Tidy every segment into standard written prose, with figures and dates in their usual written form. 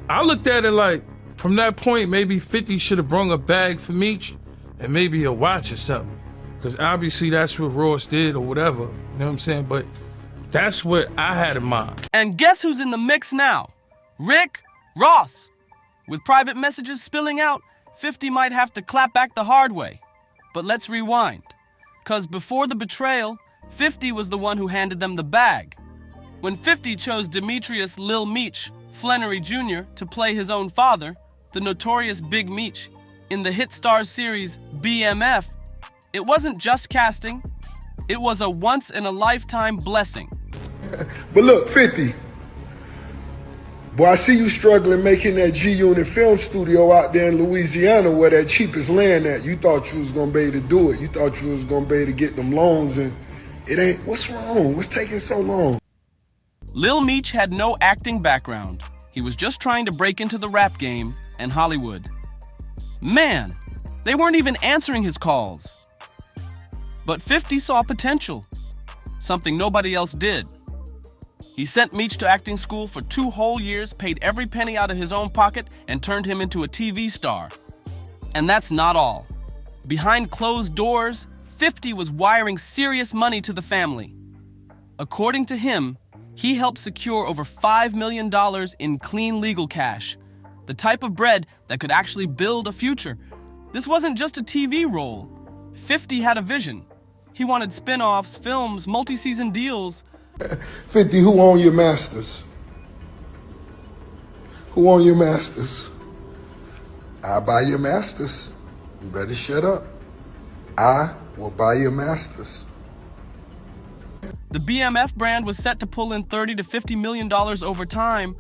I looked at it like, from that point, maybe 50 should have brung a bag for Meech and maybe a watch or something. Because obviously that's what Ross did or whatever, you know what I'm saying? But that's what I had in mind. And guess who's in the mix now? Rick Ross. With private messages spilling out, 50 might have to clap back the hard way. But let's rewind. Because before the betrayal, 50 was the one who handed them the bag. When 50 chose Demetrius Lil Meech, Flannery Jr., to play his own father, the notorious Big Meech, in the hit Starz series BMF, it wasn't just casting, it was a once-in-a-lifetime blessing. But look, 50, boy, I see you struggling making that G-Unit film studio out there in Louisiana where that cheapest land at. You thought you was gonna be able to do it. You thought you was gonna be able to get them loans, and it ain't. What's wrong? What's taking so long? Lil Meech had no acting background. He was just trying to break into the rap game and Hollywood. Man, they weren't even answering his calls. But 50 saw potential, something nobody else did. He sent Meech to acting school for 2 whole years, paid every penny out of his own pocket, and turned him into a TV star. And that's not all. Behind closed doors, 50 was wiring serious money to the family. According to him, he helped secure over $5 million in clean legal cash, the type of bread that could actually build a future. This wasn't just a TV role. 50 had a vision. He wanted spin-offs, films, multi-season deals. 50, who own your masters? Who own your masters? I buy your masters. You better shut up. I will buy your masters. The BMF brand was set to pull in $30 to $50 million over time.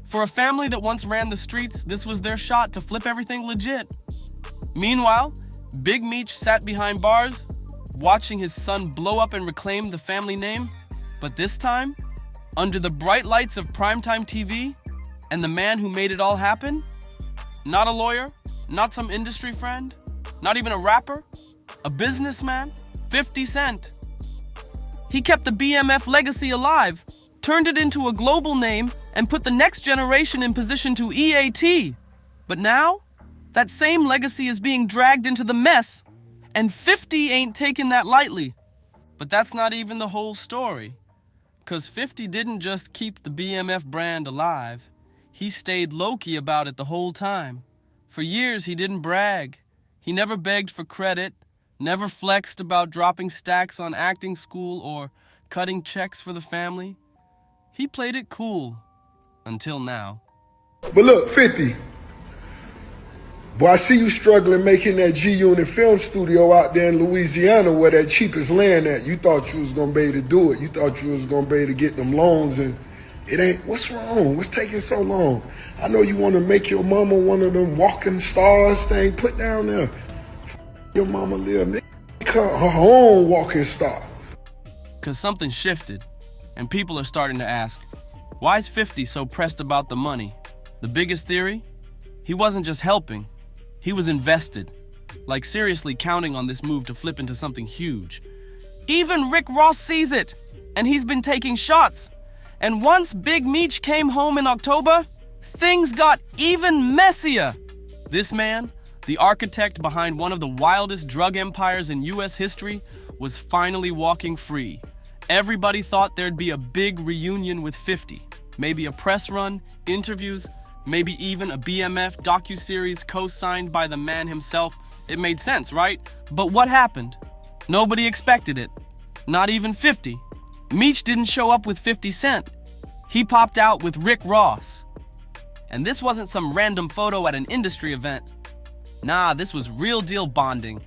For a family that once ran the streets, this was their shot to flip everything legit. Meanwhile, Big Meech sat behind bars, watching his son blow up and reclaim the family name. But this time, under the bright lights of primetime TV, and the man who made it all happen, not a lawyer, not some industry friend, not even a rapper, a businessman, 50 Cent. He kept the BMF legacy alive, turned it into a global name, and put the next generation in position to EAT. But now, that same legacy is being dragged into the mess, and 50 ain't taking that lightly. But that's not even the whole story. Because 50 didn't just keep the BMF brand alive, he stayed low-key about it the whole time. For years, he didn't brag. He never begged for credit, never flexed about dropping stacks on acting school or cutting checks for the family. He played it cool, until now. But look, 50, boy, I see you struggling making that G-Unit film studio out there in Louisiana where that cheapest land at. You thought you was gonna be able to do it. You thought you was gonna be able to get them loans, and it ain't. What's wrong? What's taking so long? I know you want to make your mama one of them walking stars thing. Put down there. Your mama live. Her own walking star. Because something shifted, and people are starting to ask, why is 50 so pressed about the money? The biggest theory? He wasn't just helping. He was invested, like seriously counting on this move to flip into something huge. Even Rick Ross sees it, and he's been taking shots. And once Big Meech came home in October, things got even messier. This man, the architect behind one of the wildest drug empires in US history, was finally walking free. Everybody thought there'd be a big reunion with 50. Maybe a press run, interviews, maybe even a BMF docuseries co-signed by the man himself. It made sense, right? But what happened? Nobody expected it. Not even 50. Meech didn't show up with 50 Cent. He popped out with Rick Ross. And this wasn't some random photo at an industry event. Nah, this was real deal bonding.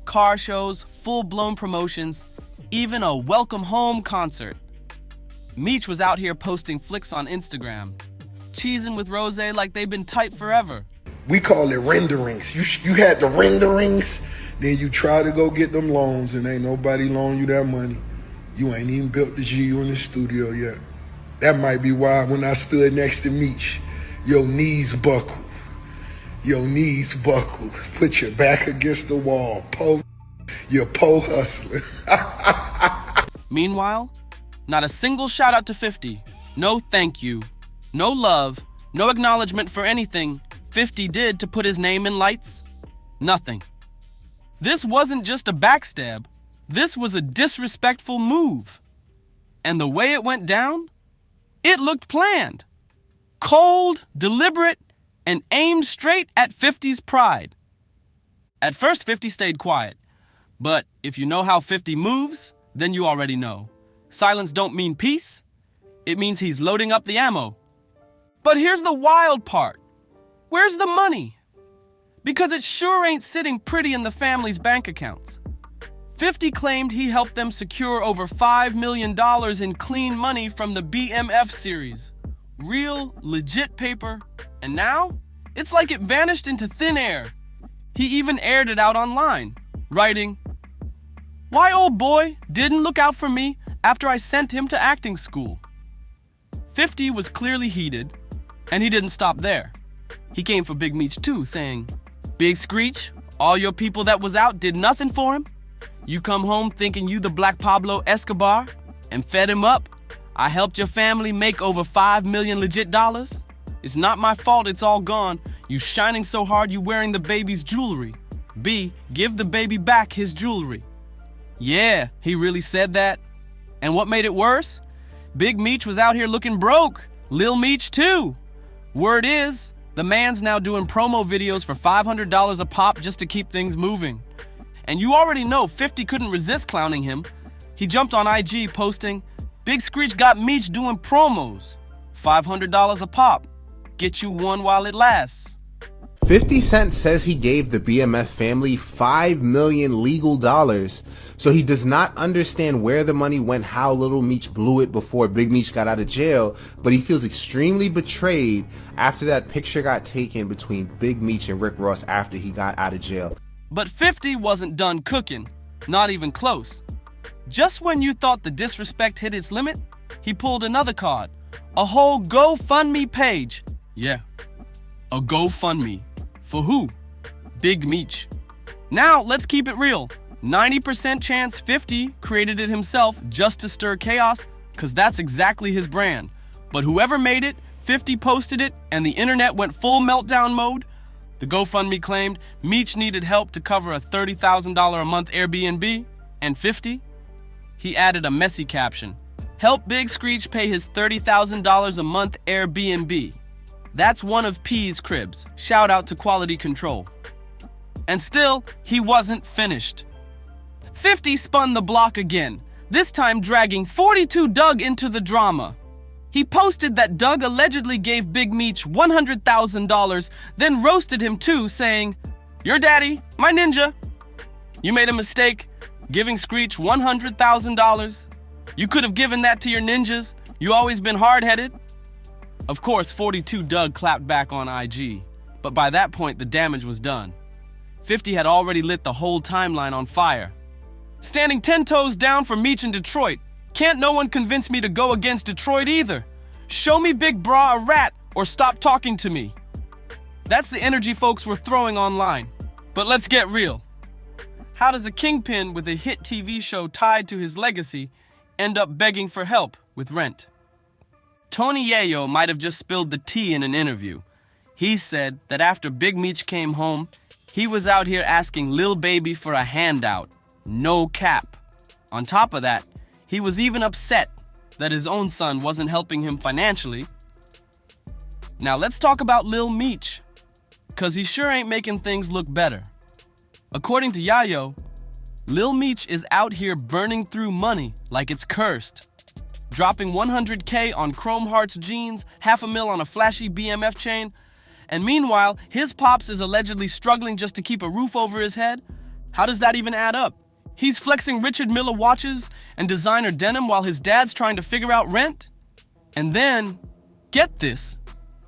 Car shows, full-blown promotions, even a welcome home concert. Meech was out here posting flicks on Instagram, cheesing with Rose like they've been tight forever. We call it renderings. You had the renderings, then you try to go get them loans, and ain't nobody loan you that money. You ain't even built the G in the studio yet. That might be why when I stood next to Meech, your knees buckled. Your knees buckled. Put your back against the wall. You're hustling. Meanwhile, not a single shout out to 50. No thank you. No love. No acknowledgement for anything 50 did to put his name in lights. Nothing. This wasn't just a backstab. This was a disrespectful move. And the way it went down, it looked planned. Cold, deliberate, and aimed straight at 50's pride. At first, 50 stayed quiet. But if you know how 50 moves, then you already know. Silence don't mean peace. It means he's loading up the ammo. But here's the wild part. Where's the money? Because it sure ain't sitting pretty in the family's bank accounts. 50 claimed he helped them secure over $5 million in clean money from the BMF series. Real, legit paper. And now, it's like it vanished into thin air. He even aired it out online, writing, "Why old boy didn't look out for me after I sent him to acting school." 50 was clearly heated, and he didn't stop there. He came for Big Meech too, saying, "Big Screech, all your people that was out did nothing for him? You come home thinking you the Black Pablo Escobar and fed him up? I helped your family make over $5 million legit dollars? It's not my fault it's all gone. You shining so hard you wearing the baby's jewelry. B, give the baby back his jewelry." Yeah, he really said that. And what made it worse? Big Meech was out here looking broke. Lil Meech too. Word is, the man's now doing promo videos for $500 a pop just to keep things moving. And you already know 50 couldn't resist clowning him. He jumped on IG posting, "Big Screech got Meech doing promos. $500 a pop. Get you one while it lasts." 50 Cent says he gave the BMF family $5 million legal dollars, so he does not understand where the money went, how Lil Meech blew it before Big Meech got out of jail, but he feels extremely betrayed after that picture got taken between Big Meech and Rick Ross after he got out of jail. But 50 wasn't done cooking, not even close. Just when you thought the disrespect hit its limit, he pulled another card, a whole GoFundMe page. Yeah, a GoFundMe. For who? Big Meech. Now, let's keep it real. 90% chance 50 created it himself just to stir chaos, because that's exactly his brand. But whoever made it, 50 posted it, and the internet went full meltdown mode. The GoFundMe claimed Meech needed help to cover a $30,000 a month Airbnb, and 50? He added a messy caption. "Help Big Screech pay his $30,000 a month Airbnb." That's one of P's cribs. Shout out to quality control. And still, he wasn't finished. 50 spun the block again, this time dragging 42 Doug into the drama. He posted that Doug allegedly gave Big Meech $100,000, then roasted him too, saying, "Your daddy, my ninja. You made a mistake giving Screech $100,000. You could have given that to your ninjas. You always been hard-headed." Of course, 42 Doug clapped back on IG, but by that point the damage was done. 50 had already lit the whole timeline on fire. "Standing 10 toes down for Meech in Detroit. Can't no one convince me to go against Detroit either. Show me Big Bra a rat or stop talking to me." That's the energy folks were throwing online. But let's get real. How does a kingpin with a hit TV show tied to his legacy end up begging for help with rent? Tony Yayo might have just spilled the tea in an interview. He said that after Big Meech came home, he was out here asking Lil Baby for a handout. No cap. On top of that, he was even upset that his own son wasn't helping him financially. Now let's talk about Lil Meech, cause he sure ain't making things look better. According to Yayo, Lil Meech is out here burning through money like it's cursed. Dropping $100K on Chrome Hearts jeans, $500,000 on a flashy BMF chain, and meanwhile, his pops is allegedly struggling just to keep a roof over his head. How does that even add up? He's flexing Richard Mille watches and designer denim while his dad's trying to figure out rent? And then, get this,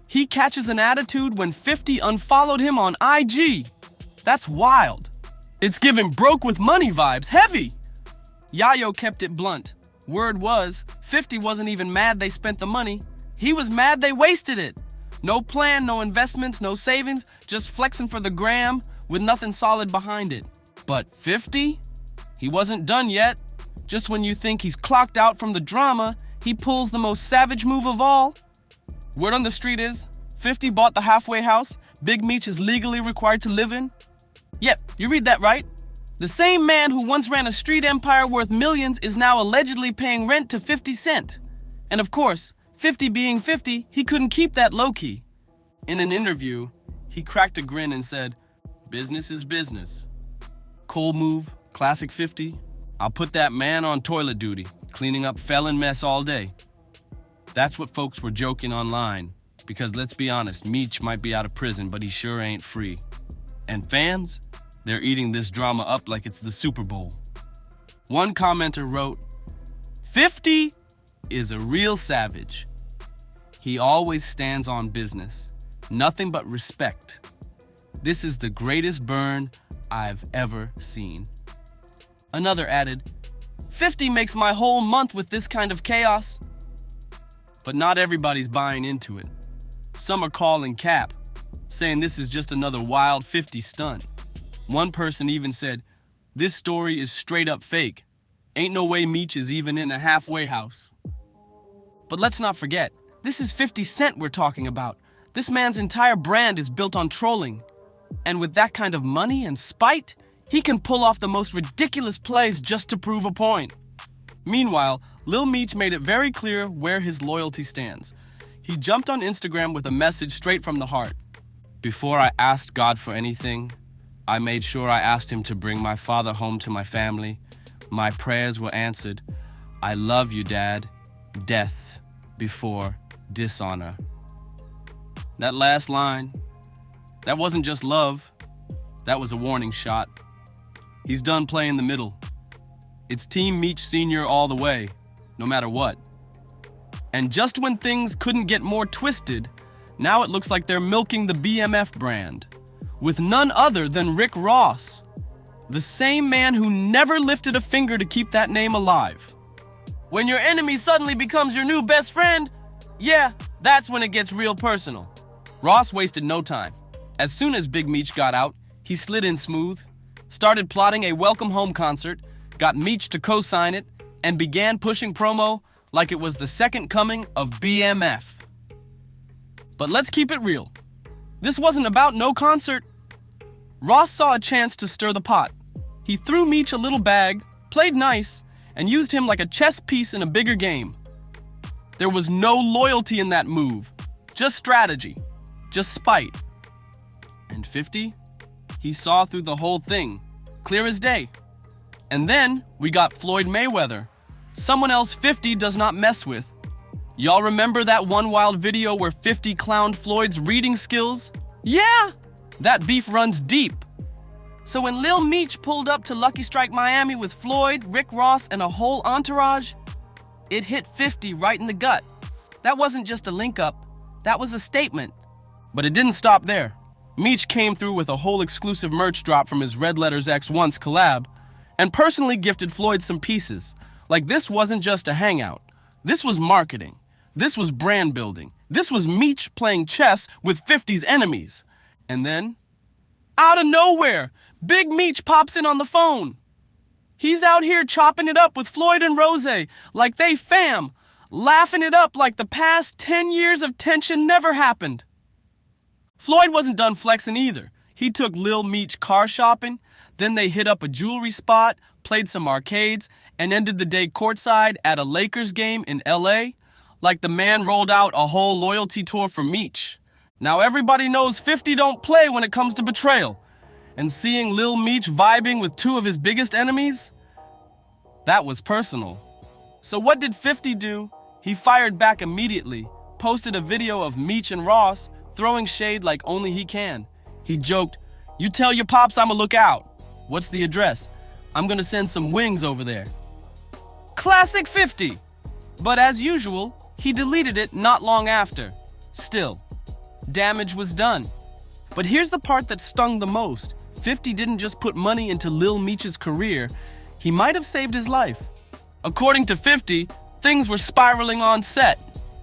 he catches an attitude when 50 unfollowed him on IG. That's wild. It's giving broke with money vibes, heavy. Yayo kept it blunt. Word was, 50 wasn't even mad they spent the money. He was mad they wasted it. No plan, no investments, no savings, just flexing for the gram with nothing solid behind it. But 50? He wasn't done yet. Just when you think he's clocked out from the drama, he pulls the most savage move of all. Word on the street is, 50 bought the halfway house Big Meech is legally required to live in? Yep, you read that right. The same man who once ran a street empire worth millions is now allegedly paying rent to 50 Cent. And of course, 50 being 50, he couldn't keep that low-key. In an interview, he cracked a grin and said, "Business is business. Cold move, classic 50. I'll put that man on toilet duty, cleaning up felon mess all day." That's what folks were joking online, because let's be honest, Meech might be out of prison, but he sure ain't free. And fans, they're eating this drama up like it's the Super Bowl. One commenter wrote, "50 is a real savage. He always stands on business. Nothing but respect. This is the greatest burn I've ever seen." Another added, "50 makes my whole month with this kind of chaos." But not everybody's buying into it. Some are calling cap, saying this is just another wild 50 stunt. One person even said, "This story is straight up fake. Ain't no way Meech is even in a halfway house." But let's not forget, this is 50 Cent we're talking about. This man's entire brand is built on trolling. And with that kind of money and spite, he can pull off the most ridiculous plays just to prove a point. Meanwhile, Lil Meech made it very clear where his loyalty stands. He jumped on Instagram with a message straight from the heart. "Before I asked God for anything, I made sure I asked him to bring my father home to my family. My prayers were answered. I love you, Dad. Death before dishonor." That last line, that wasn't just love. That was a warning shot. He's done playing the middle. It's Team Meech Sr. all the way, no matter what. And just when things couldn't get more twisted, now it looks like they're milking the BMF brand, with none other than Rick Ross, the same man who never lifted a finger to keep that name alive. When your enemy suddenly becomes your new best friend, yeah, that's when it gets real personal. Ross wasted no time. As soon as Big Meech got out, he slid in smooth, started plotting a welcome home concert, got Meech to co-sign it, and began pushing promo like it was the second coming of BMF. But let's keep it real. This wasn't about no concert. Ross saw a chance to stir the pot. He threw Meech a little bag, played nice, and used him like a chess piece in a bigger game. There was no loyalty in that move, just strategy, just spite. And 50? He saw through the whole thing, clear as day. And then we got Floyd Mayweather, someone else 50 does not mess with. Y'all remember that one wild video where 50 clowned Floyd's reading skills? Yeah! That beef runs deep. So when Lil Meech pulled up to Lucky Strike Miami with Floyd, Rick Ross, and a whole entourage, it hit 50 right in the gut. That wasn't just a link up, that was a statement. But it didn't stop there. Meech came through with a whole exclusive merch drop from his Red Letters X Once collab, and personally gifted Floyd some pieces. Like this wasn't just a hangout. This was marketing. This was brand building. This was Meech playing chess with 50's enemies. And then, out of nowhere, Big Meech pops in on the phone. He's out here chopping it up with Floyd and Rose like they fam, laughing it up like the past 10 years of tension never happened. Floyd wasn't done flexing either. He took Lil Meech car shopping, then they hit up a jewelry spot, played some arcades, and ended the day courtside at a Lakers game in LA, like the man rolled out a whole loyalty tour for Meech. Now everybody knows 50 don't play when it comes to betrayal, and seeing Lil Meech vibing with two of his biggest enemies, that was personal. So what did 50 do? He fired back immediately, posted a video of Meech and Ross throwing shade like only he can. He joked, "You tell your pops I'ma look out. What's the address? I'm gonna send some wings over there." Classic 50! But as usual, he deleted it not long after. Still, damage was done. But here's the part that stung the most. 50 didn't just put money into Lil Meech's career, he might have saved his life. According to 50, things were spiraling on set.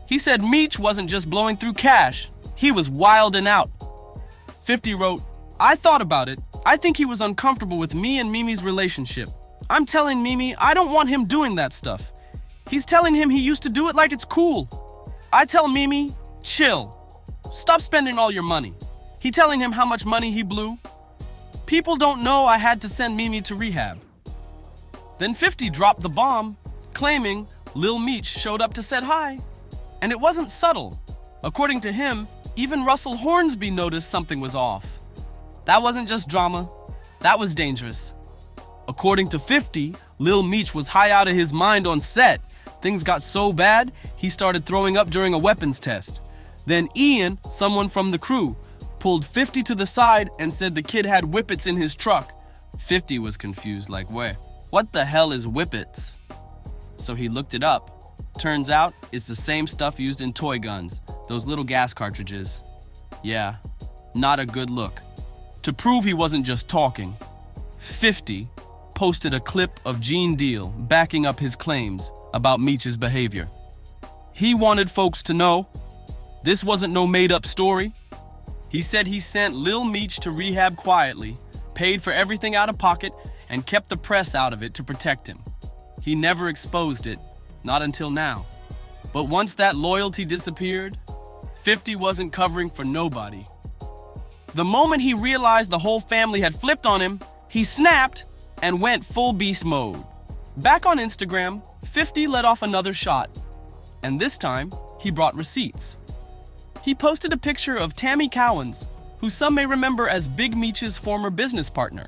He said Meech wasn't just blowing through cash, he was wilding out. 50 wrote, "I thought about it. I think he was uncomfortable with me and Mimi's relationship. I'm telling Mimi I don't want him doing that stuff. He's telling him he used to do it like it's cool. I tell Mimi, chill. Stop spending all your money. He telling him how much money he blew. People don't know I had to send Mimi to rehab. Then 50 dropped the bomb, claiming Lil Meech showed up to say hi. And it wasn't subtle. According to him, even Russell Hornsby noticed something was off. That wasn't just drama, that was dangerous. According to 50, Lil Meech was high out of his mind on set. Things got so bad, he started throwing up during a weapons test. Then Ian, someone from the crew, pulled 50 to the side and said the kid had whippets in his truck. 50 was confused, like, where? What the hell is whippets? So he looked it up. Turns out, it's the same stuff used in toy guns, those little gas cartridges. Yeah, not a good look. To prove he wasn't just talking, 50 posted a clip of Gene Deal backing up his claims about Meech's behavior. He wanted folks to know this wasn't no made-up story. He said he sent Lil Meech to rehab quietly, paid for everything out of pocket, and kept the press out of it to protect him. He never exposed it, not until now. But once that loyalty disappeared, 50 wasn't covering for nobody. The moment he realized the whole family had flipped on him, he snapped and went full beast mode. Back on Instagram, 50 let off another shot, and this time he brought receipts. He posted a picture of Tammy Cowens, who some may remember as Big Meech's former business partner.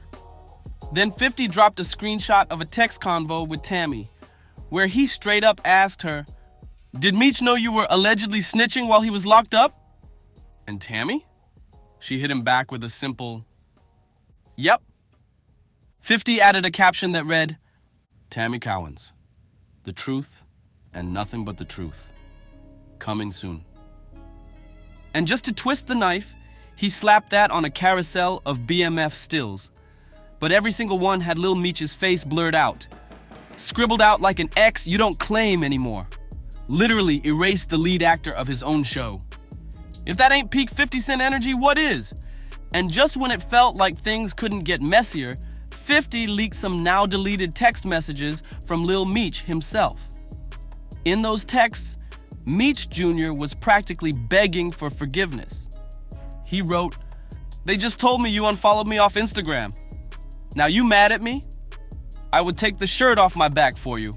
Then 50 dropped a screenshot of a text convo with Tammy, where he straight up asked her, "Did Meech know you were allegedly snitching while he was locked up?" And Tammy? She hit him back with a simple, "Yep." 50 added a caption that read, "Tammy Cowens, the truth and nothing but the truth. Coming soon." And just to twist the knife, he slapped that on a carousel of BMF stills. But every single one had Lil Meech's face blurred out, scribbled out like an X you don't claim anymore. Literally erased the lead actor of his own show. If that ain't peak 50 Cent energy, what is? And just when it felt like things couldn't get messier, 50 leaked some now deleted text messages from Lil Meech himself. In those texts, Meech Jr. was practically begging for forgiveness. He wrote, "They just told me you unfollowed me off Instagram. Now you mad at me? I would take the shirt off my back for you.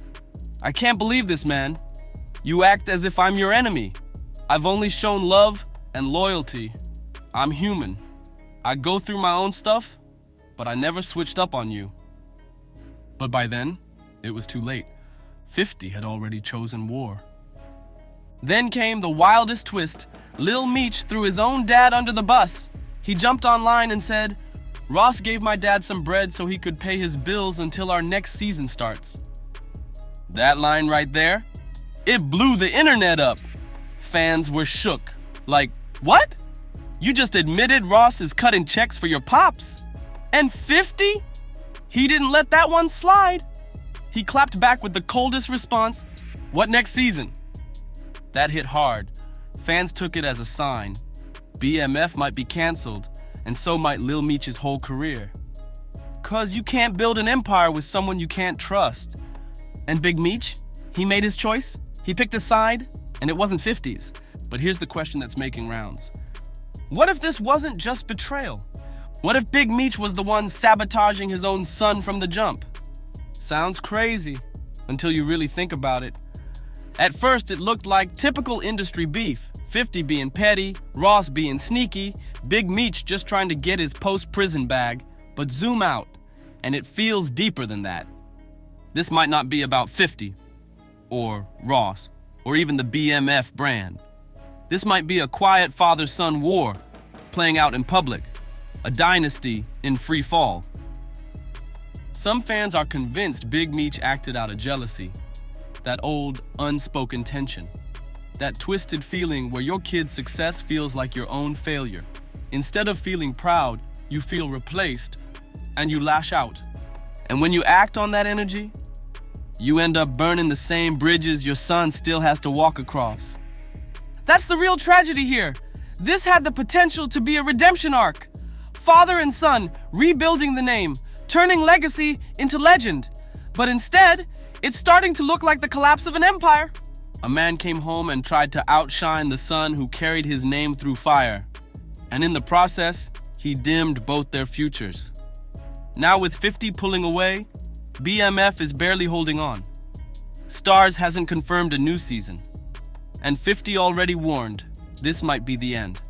I can't believe this, man. You act as if I'm your enemy. I've only shown love and loyalty. I'm human. I go through my own stuff, but I never switched up on you." But by then, it was too late. 50 had already chosen war. Then came the wildest twist. Lil Meech threw his own dad under the bus. He jumped online and said, "Ross gave my dad some bread so he could pay his bills until our next season starts." That line right there, it blew the internet up. Fans were shook. Like, what? You just admitted Ross is cutting checks for your pops? And 50? He didn't let that one slide. He clapped back with the coldest response, "What next season?" That hit hard. Fans took it as a sign. BMF might be canceled, and so might Lil Meech's whole career. 'Cause you can't build an empire with someone you can't trust. And Big Meech, he made his choice. He picked a side, and it wasn't 50's. But here's the question that's making rounds. What if this wasn't just betrayal? What if Big Meech was the one sabotaging his own son from the jump? Sounds crazy, until you really think about it. At first, it looked like typical industry beef. 50 being petty, Ross being sneaky, Big Meech just trying to get his post-prison bag. But zoom out, and it feels deeper than that. This might not be about 50, or Ross, or even the BMF brand. This might be a quiet father-son war, playing out in public, a dynasty in free fall. Some fans are convinced Big Meech acted out of jealousy, that old, unspoken tension, that twisted feeling where your kid's success feels like your own failure. Instead of feeling proud, you feel replaced, and you lash out. And when you act on that energy, you end up burning the same bridges your son still has to walk across. That's the real tragedy here. This had the potential to be a redemption arc. Father and son rebuilding the name, turning legacy into legend. But instead, it's starting to look like the collapse of an empire. A man came home and tried to outshine the son who carried his name through fire. And in the process, he dimmed both their futures. Now with 50 pulling away, BMF is barely holding on. Stars hasn't confirmed a new season. And 50 already warned, this might be the end.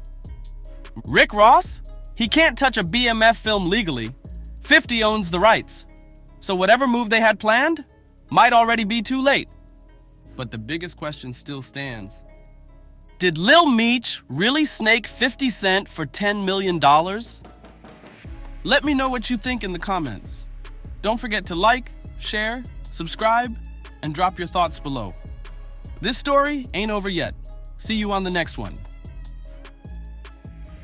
Rick Ross? He can't touch a BMF film legally. 50 owns the rights. So whatever move they had planned might already be too late. But the biggest question still stands. Did Lil Meech really snake 50 Cent for $10 million? Let me know what you think in the comments. Don't forget to like, share, subscribe, and drop your thoughts below. This story ain't over yet. See you on the next one.